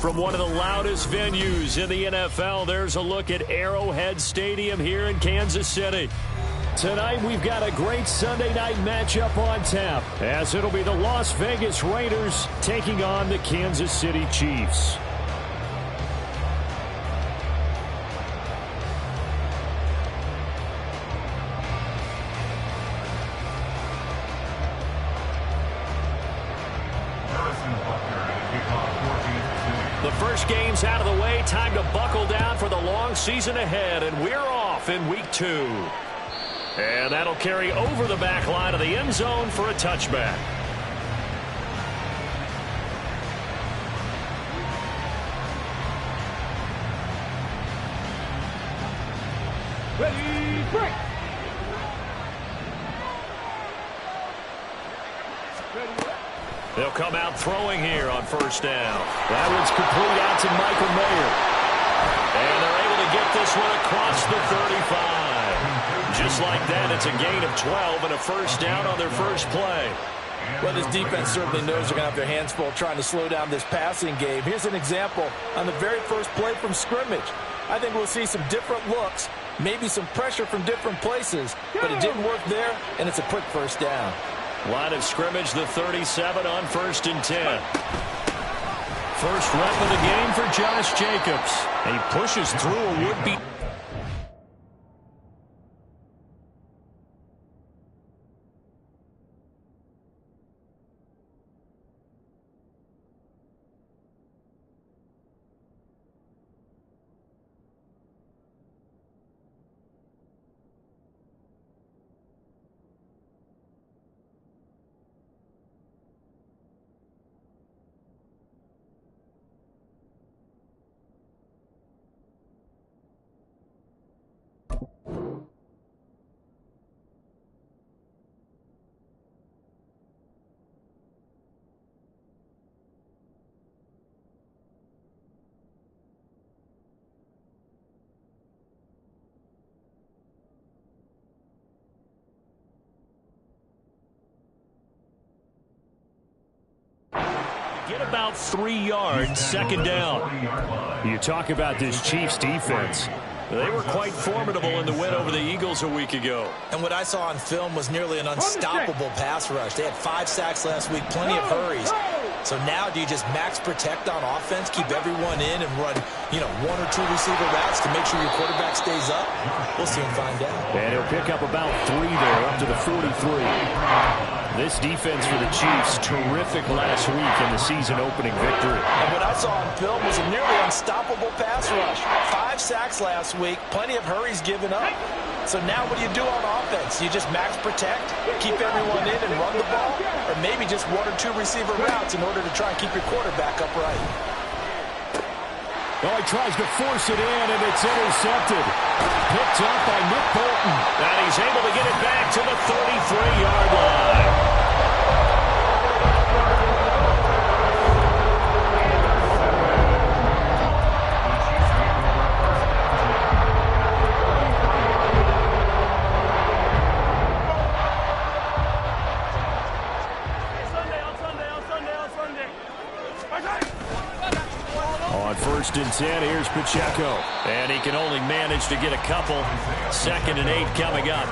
From one of the loudest venues in the NFL, there's a look at Arrowhead Stadium here in Kansas City. Tonight, we've got a great Sunday night matchup on tap, as it'll be the Las Vegas Raiders taking on the Kansas City Chiefs. The first game's out of the way. Time to buckle down for the long season ahead, and we're off in week 2. And that'll carry over the back line of the end zone for a touchback. Ready, break. They'll come out throwing here on first down. That one's complete out to Michael Mayer. And they're able to get this one across the 35. Just like that, it's a gain of 12 and a first down on their first play. Well, this defense certainly knows they're going to have their hands full trying to slow down this passing game. Here's an example on the very first play from scrimmage. I think we'll see some different looks, maybe some pressure from different places, but it didn't work there, and it's a quick first down. Line of scrimmage, the 37 on 1st and 10. First rep of the game for Josh Jacobs. He pushes through a would-be. Get about 3 yards, second down. You talk about this Chiefs defense. They were quite formidable in the win over the Eagles a week ago. And what I saw on film was nearly an unstoppable pass rush. They had 5 sacks last week, plenty of hurries. So now do you just max protect on offense, keep everyone in, and run, 1 or 2 receiver routes to make sure your quarterback stays up? We'll soon find out. And he'll pick up about 3 there, up to the 43. This defense for the Chiefs, terrific last week in the season-opening victory. And what I saw on film was a nearly unstoppable pass rush. 5 sacks last week, plenty of hurries given up. So now what do you do on offense? You just max protect, keep everyone in and run the ball, or maybe just 1 or 2 receiver routes in order to try and keep your quarterback upright. Oh, he tries to force it in, and it's intercepted. Picked up by Nick Bolton. And he's able to get it back to the 33-yard line. On 1st and 10, here's Pacheco. And he can only manage to get a couple. 2nd and 8 coming up.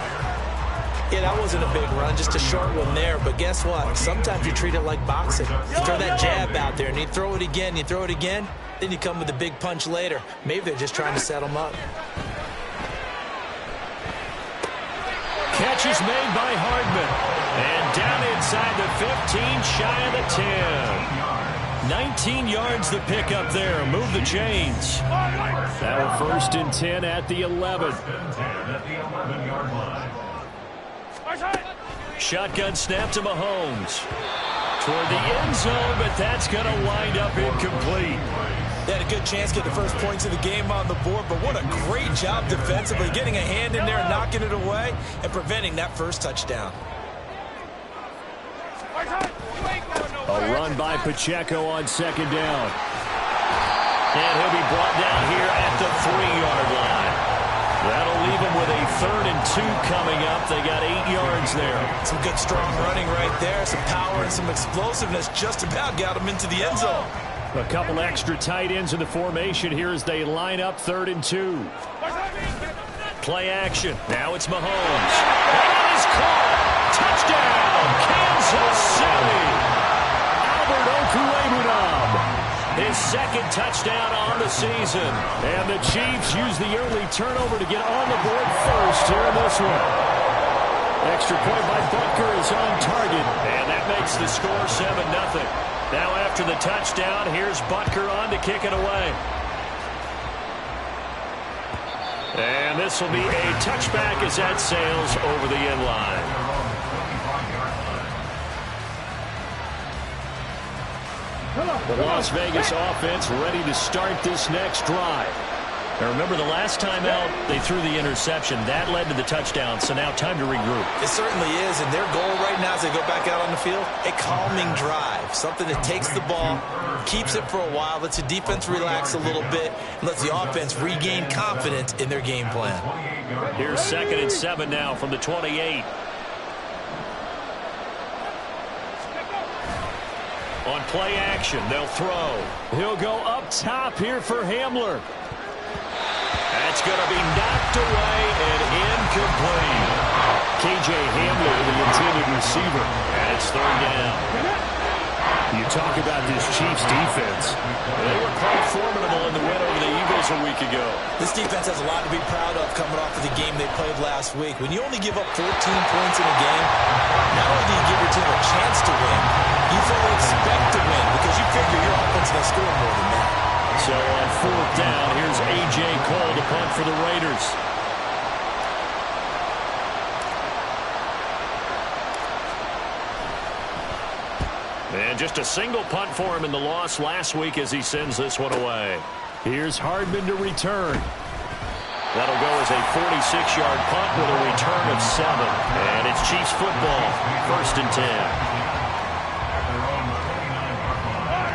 Yeah, that wasn't a big run, just a short one there. But guess what? Sometimes you treat it like boxing. You throw that jab out there, and you throw it again, then you come with a big punch later. Maybe they're just trying to set them up. Catch is made by Hardman. And down inside the 15, shy of the 10. 19 yards the pick up there. Move the chains. Now 1st and 10 at the 11. Shotgun snap to Mahomes. Toward the end zone, but that's going to wind up incomplete. They had a good chance to get the first points of the game on the board, but what a great job defensively, getting a hand in there and knocking it away and preventing that first touchdown. A run by Pacheco on 2nd down. And he'll be brought down here at the 3-yard line. That'll leave him with a 3rd and 2 coming up. They got 8 yards there. Some good strong running right there. Some power and some explosiveness just about got him into the end zone. A couple extra tight ends in the formation here as they line up 3rd and 2. Play action. Now it's Mahomes. That is caught. Touchdown, Kansas City. Albert Okwuegbunam. His 2nd touchdown on the season. And the Chiefs use the early turnover to get on the board first here in this one. Extra point by Butker is on target. And that makes the score 7-0. Now after the touchdown, here's Butker on to kick it away. And this will be a touchback as that sails over the end line. The Las Vegas offense ready to start this next drive. Now remember, the last time out, they threw the interception. That led to the touchdown, so now time to regroup. It certainly is, and their goal right now as they go back out on the field, a calming drive. Something that takes the ball, keeps it for a while, lets the defense relax a little bit, and lets the offense regain confidence in their game plan. Here's 2nd and 7 now from the 28. On play action, they'll throw. He'll go up top here for Hamler. That's going to be knocked away and incomplete. K.J. Hamler, the intended receiver. And it's 3rd down. You talk about this Chiefs defense. They were quite formidable in the win over the Eagles a week ago. This defense has a lot to be proud of coming off of the game they played last week. When you only give up 14 points in a game, not only do you give your team a chance to win, you fully expect to win because you figure your offense is going to score more than that. So on 4th down, here's A.J. Cole to punt for the Raiders. And just a single punt for him in the loss last week as he sends this one away. Here's Hardman to return. That'll go as a 46-yard punt with a return of 7. And it's Chiefs football, 1st and 10.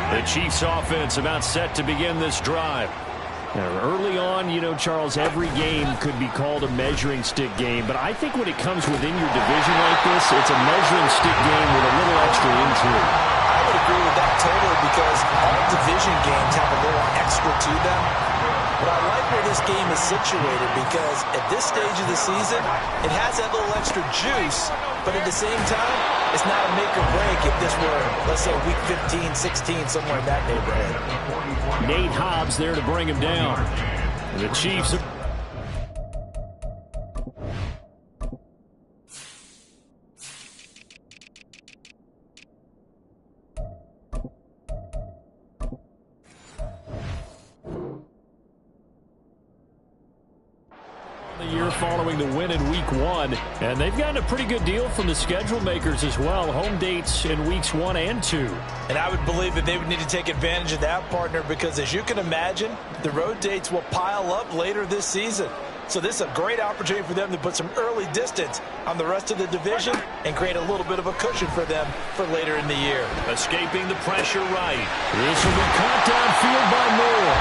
The Chiefs offense about set to begin this drive. Now, early on, you know, Charles, every game could be called a measuring stick game, but I think when it comes within your division like this, it's a measuring stick game with a little extra intrigue. I would agree with that totally because all division games have a little extra to them. But I like where this game is situated because at this stage of the season, it has that little extra juice, but at the same time, it's not a make or break if this were, let's say, week 15, 16, somewhere in that neighborhood. Nate Hobbs there to bring him down. And the Chiefs are following the win in week 1, and they've gotten a pretty good deal from the schedule makers as well. Home dates in weeks 1 and 2. And I would believe that they would need to take advantage of that, partner, because as you can imagine, the road dates will pile up later this season. So this is a great opportunity for them to put some early distance on the rest of the division and create a little bit of a cushion for them for later in the year. Escaping the pressure right. This will be caught downfield by Moore.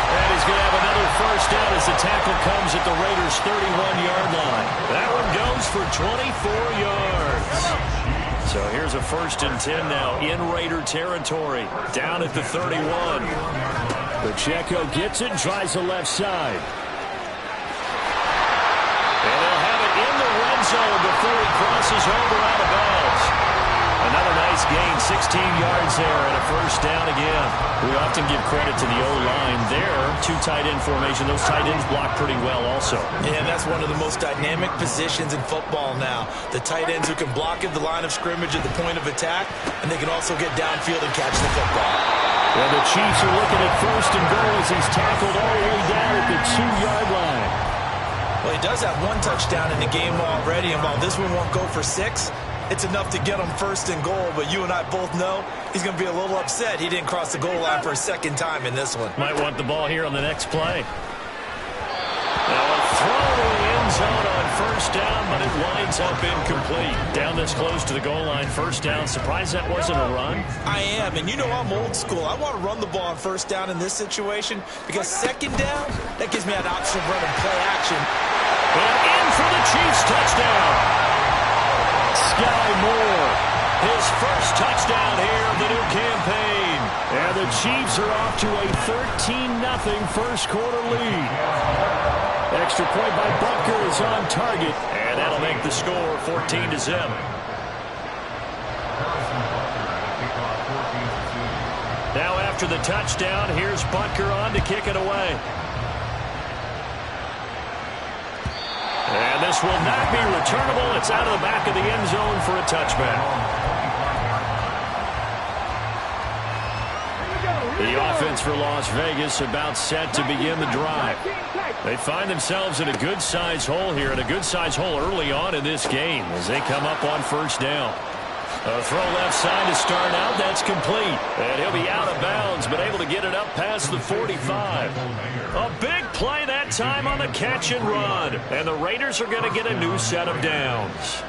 And he's going to have another first down as the tackle comes at the Raiders' 31-yard line. That one goes for 24 yards. So here's a 1st and 10 now in Raider territory. Down at the 31. Pacheco gets it, tries the left side. And they'll have it in the red zone before he crosses over out of bounds. Another nice gain, 16 yards there, and a first down again. We often give credit to the O-line there. 2 tight end formation. Those tight ends block pretty well also. Yeah, that's one of the most dynamic positions in football now. The tight ends who can block at the line of scrimmage at the point of attack, and they can also get downfield and catch the football. Well, the Chiefs are looking at 1st and goal as he's tackled all the way down at the 2-yard line. Well, he does have 1 touchdown in the game already, and while this one won't go for 6, it's enough to get him 1st and goal, but you and I both know he's going to be a little upset he didn't cross the goal line for a 2nd time in this one. Might want the ball here on the next play. Now a throw to the end zone on 1st down, but it winds up incomplete. Down this close to the goal line, 1st down. Surprised that wasn't a run? I am, and you know I'm old school. I want to run the ball on 1st down in this situation because 2nd down, that gives me an option of running play action. And in for the Chiefs touchdown. Sky Moore, his first touchdown here of the new campaign. And the Chiefs are off to a 13-0 first quarter lead. Extra point by Butker is on target, and that'll make the score 14-0. Now after the touchdown, here's Butker on to kick it away. And this will not be returnable. It's out of the back of the end zone for a touchback. The offense for Las Vegas about set to begin the drive. They find themselves in a good-sized hole here, and a good-sized hole early on in this game as they come up on first down. A throw left side to start out. That's complete. And he'll be out of bounds, but able to get it up past the 45. A big play that time on the catch and run. And the Raiders are going to get a new set of downs.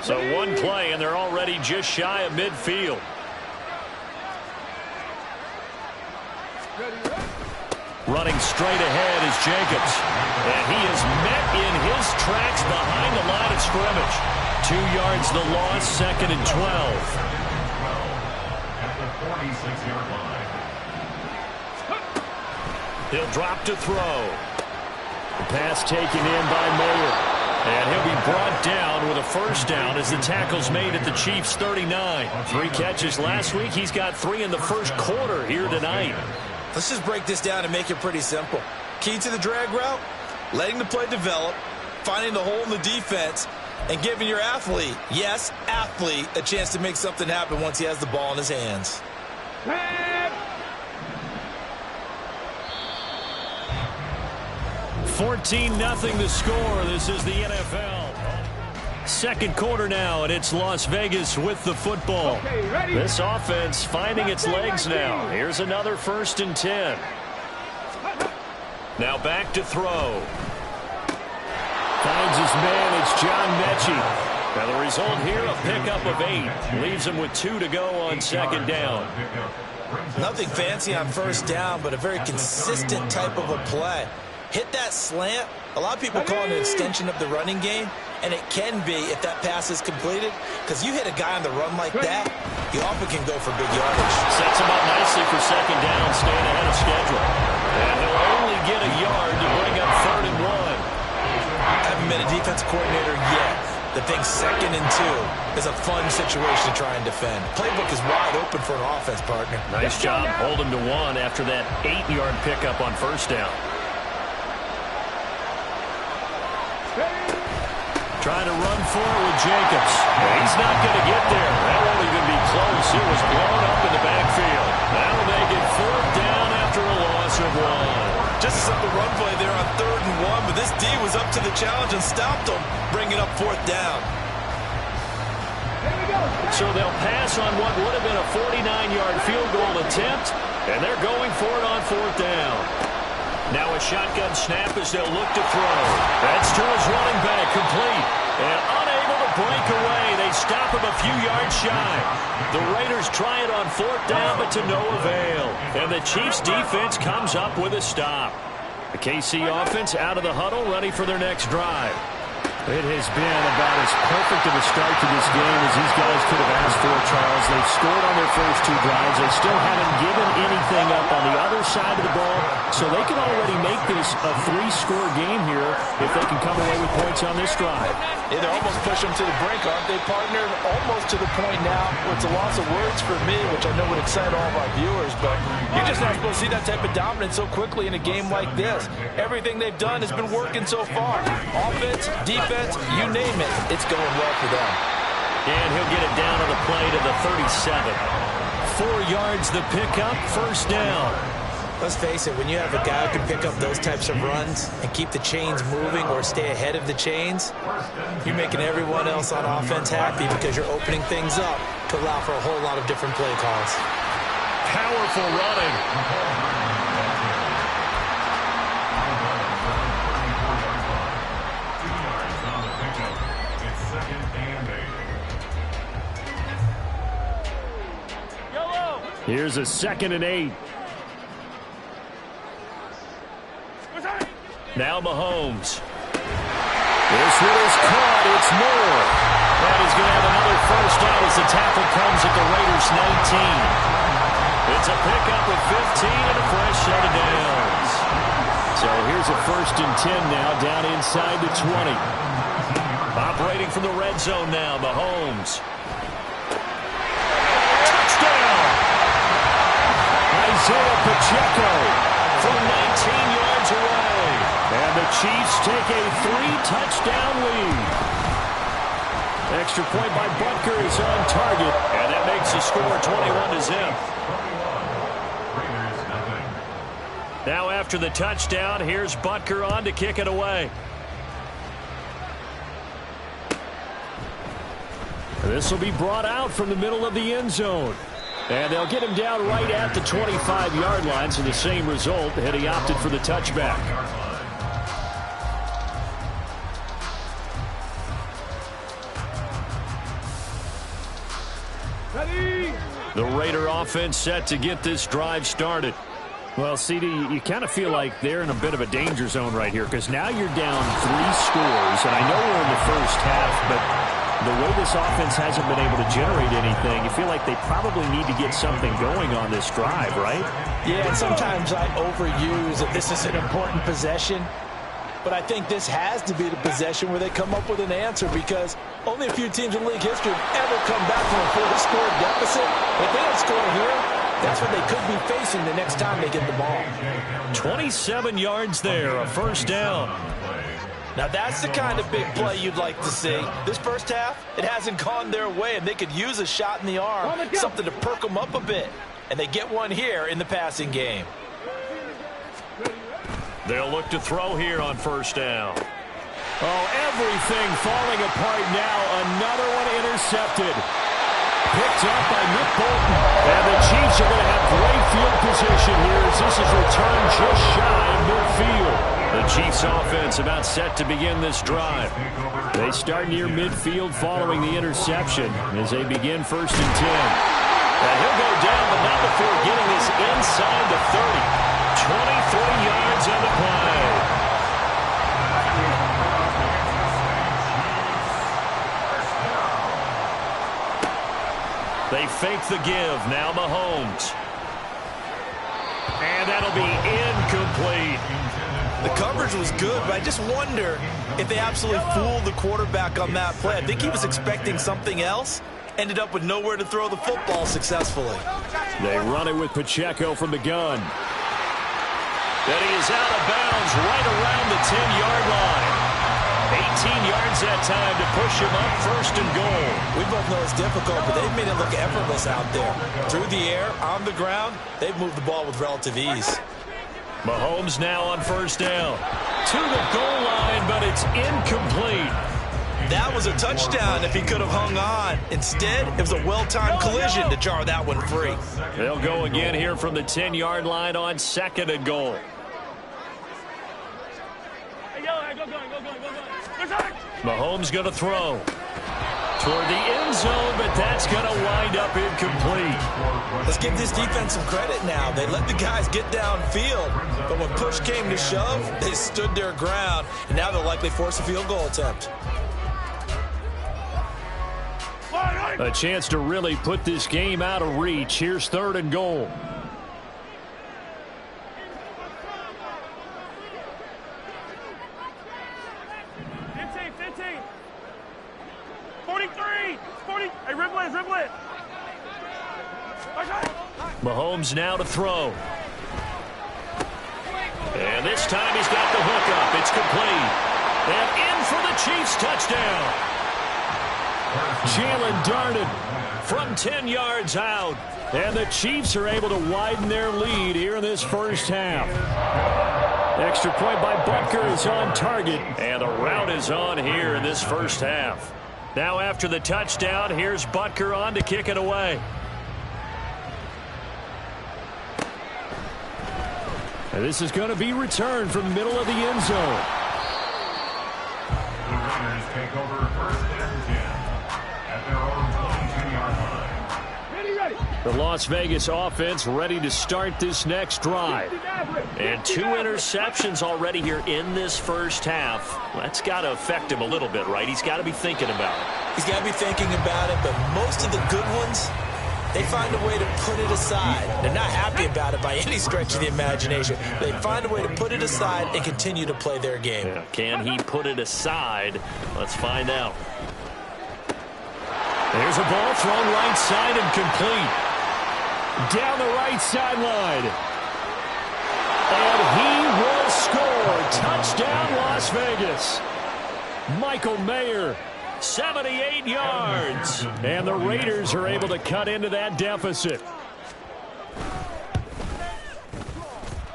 So one play, and they're already just shy of midfield. Running straight ahead is Jacobs. And he is met in his tracks behind the line of scrimmage. 2 yards the loss, second and 12. He'll drop to throw. The pass taken in by Moore. And he'll be brought down with a first down as the tackle's made at the Chiefs' 39. 3 catches last week. He's got 3 in the first quarter here tonight. Let's just break this down and make it pretty simple. Key to the drag route, letting the play develop, finding the hole in the defense, and giving your athlete, yes, athlete, a chance to make something happen once he has the ball in his hands. 14-0 the score. This is the NFL. Second quarter now, and it's Las Vegas with the football. This offense finding its legs now. Here's another 1st and 10. Now back to throw. Finds his man. It's John Mechie. Now the result here, a pickup of 8. Leaves him with 2 to go on second down. Nothing fancy on first down, but a very consistent type of a play. Hit that slant. A lot of people call it an extension of the running game, and it can be if that pass is completed, because you hit a guy on the run like that, he often can go for big yardage. Sets him up nicely for second down, staying ahead of schedule. And he'll only get a yard to bring up 3rd and 1. Haven't been a defensive coordinator yet. The thing 2nd and 2 is a fun situation to try and defend. Playbook is wide open for an offense, partner. Nice job holding to 1 after that 8-yard pickup on first down. Trying to run forward with Jacobs. He's not going to get there. That won't even be close. It was blown up in the backfield. That'll make it 4th down after a loss of 1. Just a simple run play there on 3rd and 1, but this D was up to the challenge and stopped him, bringing up 4th down. So they'll pass on what would have been a 49-yard field goal attempt, and they're going for it on 4th down. Now a shotgun snap as they'll look to throw. That's to his running back, complete. And unable to break away. They stop him a few yards shy. The Raiders try it on 4th down, but to no avail. And the Chiefs defense comes up with a stop. The KC offense out of the huddle, ready for their next drive. It has been about as perfect of a start to this game as these guys could have asked for, Charles. They've scored on their first 2 drives. They still haven't given anything up on the other side of the ball, so they can already make this a 3-score game here if they can come away with points on this drive. Yeah, they're almost pushing them to the brink, aren't they, partner? Almost to the point now where it's a loss of words for me, which I know would excite all of our viewers, but you're just not supposed to see that type of dominance so quickly in a game like this. Everything they've done has been working so far. Offense, defense, you name it, it's going well for them. And he'll get it down on the play to the 37. 4 yards the pickup, first down. Let's face it, when you have a guy who can pick up those types of runs and keep the chains moving or stay ahead of the chains, you're making everyone else on offense happy because you're opening things up to allow for a whole lot of different play calls. Powerful running. Here's a 2nd and 8. Now Mahomes. This one is caught. It's Moore. That is going to have another first down as the tackle comes at the Raiders' 19. It's a pickup of 15 and a fresh set of downs. So here's a 1st and 10 now, down inside the 20. Operating from the red zone now, Mahomes. Touchdown! Isaiah Pacheco from 19 yards away. And the Chiefs take a 3-touchdown lead. Extra point by Butker is on target, and that makes the score 21-0. Now after the touchdown, here's Butker on to kick it away. This will be brought out from the middle of the end zone. And they'll get him down right at the 25-yard line, so the same result, and he opted for the touchback. The Raider offense set to get this drive started. Well, CD, you kind of feel like they're in a bit of a danger zone right here because now you're down 3 scores, and I know we're in the first half, but the way this offense hasn't been able to generate anything, you feel like they probably need to get something going on this drive, right? Yeah, and sometimes I overuse that this is an important possession. But I think this has to be the possession where they come up with an answer because only a few teams in league history have ever come back from a 4-score deficit. If they don't score here, that's what they could be facing the next time they get the ball. 27 yards there, a 1st down. Now that's the kind of big play you'd like to see. This first half, it hasn't gone their way, and they could use a shot in the arm, something to perk them up a bit. And they get one here in the passing game. They'll look to throw here on 1st down. Oh, everything falling apart now. Another one intercepted. Picked up by Nick Bolton. And the Chiefs are going to have great field position here as this is returned just shy of midfield. The Chiefs offense about set to begin this drive. They start near midfield following the interception as they begin 1st and 10. And he'll go down, but not before getting this inside the 30. 23 yards on the play. They fake the give. Now Mahomes. And that'll be incomplete. The coverage was good, but I just wonder if they absolutely fooled the quarterback on that play. I think he was expecting something else. Ended up with nowhere to throw the football successfully. They run it with Pacheco from the gun. Then he is out of bounds right around the 10-yard line. 18 yards that time to push him up 1st and goal. We both know it's difficult, but they've made it look effortless out there. Through the air, on the ground, they've moved the ball with relative ease. Mahomes now on 1st down. To the goal line, but it's incomplete. That was a touchdown if he could have hung on. Instead, it was a well-timed collision to jar that one free. They'll go again here from the 10-yard line on 2nd and goal. Mahomes going to throw toward the end zone, but that's going to wind up incomplete. Let's give this defense some credit now. They let the guys get downfield, but when push came to shove, they stood their ground, and now they'll likely force a field goal attempt. A chance to really put this game out of reach. Here's 3rd and goal. Mahomes now to throw. And this time he's got the hook up. It's complete. And in for the Chiefs touchdown. Jalen Darden from 10 yards out. And the Chiefs are able to widen their lead here in this first half. Extra point by Butker is on target. And the route is on here in this first half. Now after the touchdown, here's Butker on to kick it away. And this is going to be returned from the middle of the end zone. The Raiders take over 1st and 10 at their own 22-yard line. The Las Vegas offense ready to start this next drive. And 2 interceptions already here in this first half. That's got to affect him a little bit, right? He's got to be thinking about it. He's got to be thinking about it, but most of the good ones they find a way to put it aside. They're not happy about it by any stretch of the imagination. They find a way to put it aside and continue to play their game. Yeah. Can he put it aside? Let's find out. There's a ball thrown right side and complete. Down the right sideline. And he will score. Touchdown, Las Vegas. Michael Mayer, 78 yards. And the Raiders are able to cut into that deficit.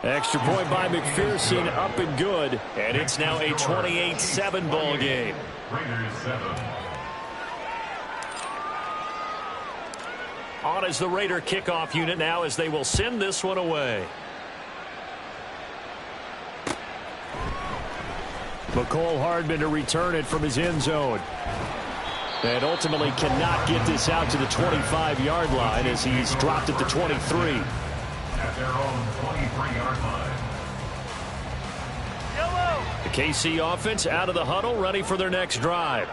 Extra point by McPherson, up and good. And it's now a 28-7 ball game. Raiders 7. On is the Raider kickoff unit now as they will send this one away. McCole Hardman to return it from his end zone. And ultimately cannot get this out to the 25-yard line as he's dropped at the 23. At their own 23-yard line. The KC offense out of the huddle, ready for their next drive.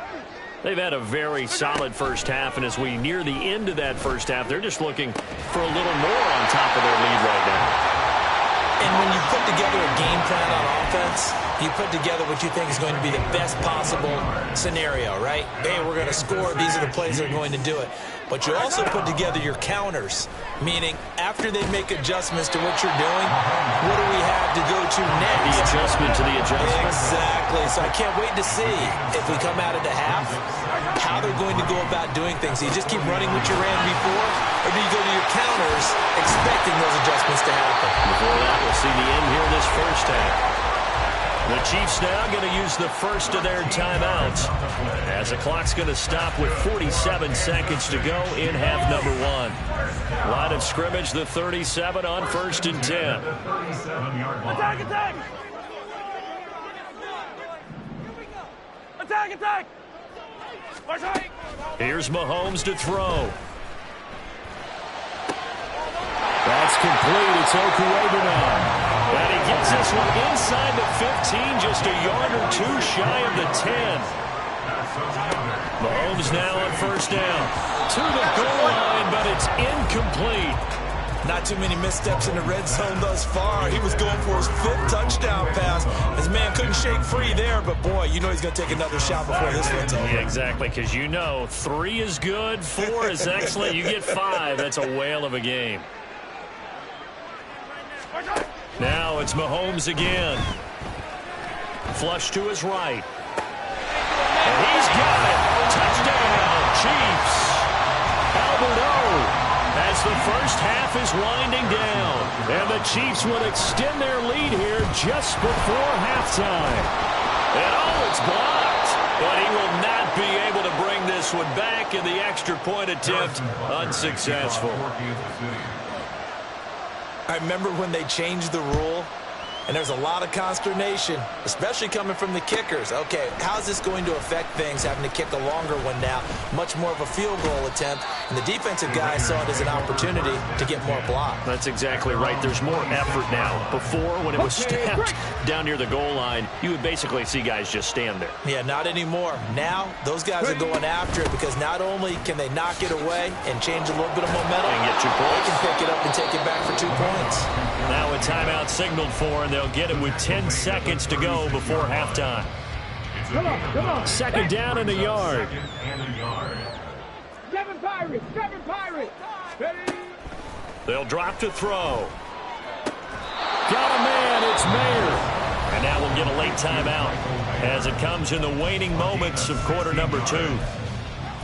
They've had a very solid first half, and as we near the end of that first half, they're just looking for a little more on top of their lead right now. And when you put together a game plan on offense, you put together what you think is going to be the best possible scenario, right? Hey, we're going to score. These are the plays that are going to do it. But you also put together your counters, meaning after they make adjustments to what you're doing, what do we have to go to next? The adjustment to the adjustment. Exactly. So I can't wait to see if we come out of the half, how they're going to go about doing things. Do you just keep running what you ran before, or do you go to your counters expecting those adjustments to happen? Before that, we'll see the end here this first half. The Chiefs now going to use the first of their timeouts as the clock's going to stop with 47 seconds to go in half number one. Line of scrimmage, the 37 on 1st and 10. Attack, attack! Attack, attack! Here's Mahomes to throw. That's complete. It's Okuegbunam. And he gets this one inside the 15, just a yard or two shy of the 10. Mahomes now on 1st down. To the goal line, but it's incomplete. Not too many missteps in the red zone thus far. He was going for his 5th touchdown pass. His man couldn't shake free there, but boy, you know he's going to take another shot before this one's over. Yeah, exactly, because you know 3 is good, 4 is excellent. You get 5, that's a whale of a game. Now it's Mahomes again. Flush to his right. And he's got it. Touchdown, Chiefs. Albert O, as the first half is winding down. And the Chiefs will extend their lead here just before halftime. And it's blocked. But he will not be able to bring this one back, and the extra point attempt unsuccessful. I remember when they changed the rule, and there's a lot of consternation, especially coming from the kickers. Okay, how's this going to affect things, having to kick a longer one now, much more of a field goal attempt, and the defensive guys saw it as an opportunity to get more block. That's exactly right. There's more effort now. Before, when it was stepped down near the goal line, you would basically see guys just stand there. Yeah, not anymore. Now, those guys are going after it because not only can they knock it away and change a little bit of momentum, and get 2 points. They can pick it up and take it back for 2 points. Now a timeout signaled for, and they'll get it with 10 seconds to go before halftime. Come on. 2nd down in the yard. Kevin Pirate. Ready? They'll drop to throw. Got a man, it's Mayer. And now we'll get a late timeout as it comes in the waning moments of quarter number 2.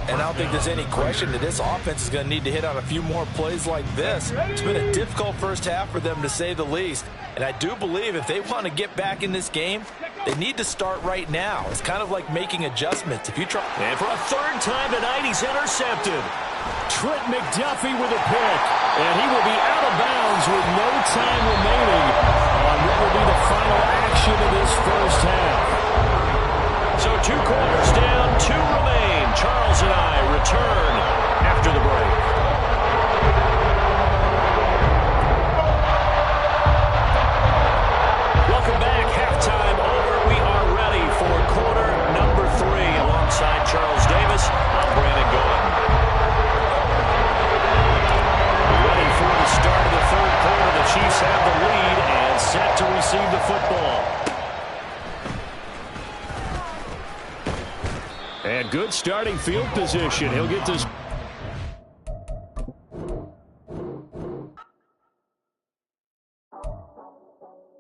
And I don't think there's any question that this offense is going to need to hit on a few more plays like this. It's been a difficult first half for them, to say the least. And I do believe if they want to get back in this game, they need to start right now. It's kind of like making adjustments. If you try. And for a 3rd time tonight, he's intercepted. Trent McDuffie with a pick. And he will be out of bounds with no time remaining on what will be the final action of this first half. So 2 quarters down, 2 remain. Charles and I return after the break. Welcome back. Halftime over. We are ready for quarter number 3. Alongside Charles Davis, I'm Brandon Gaudin. football. And good starting field position. He'll get this.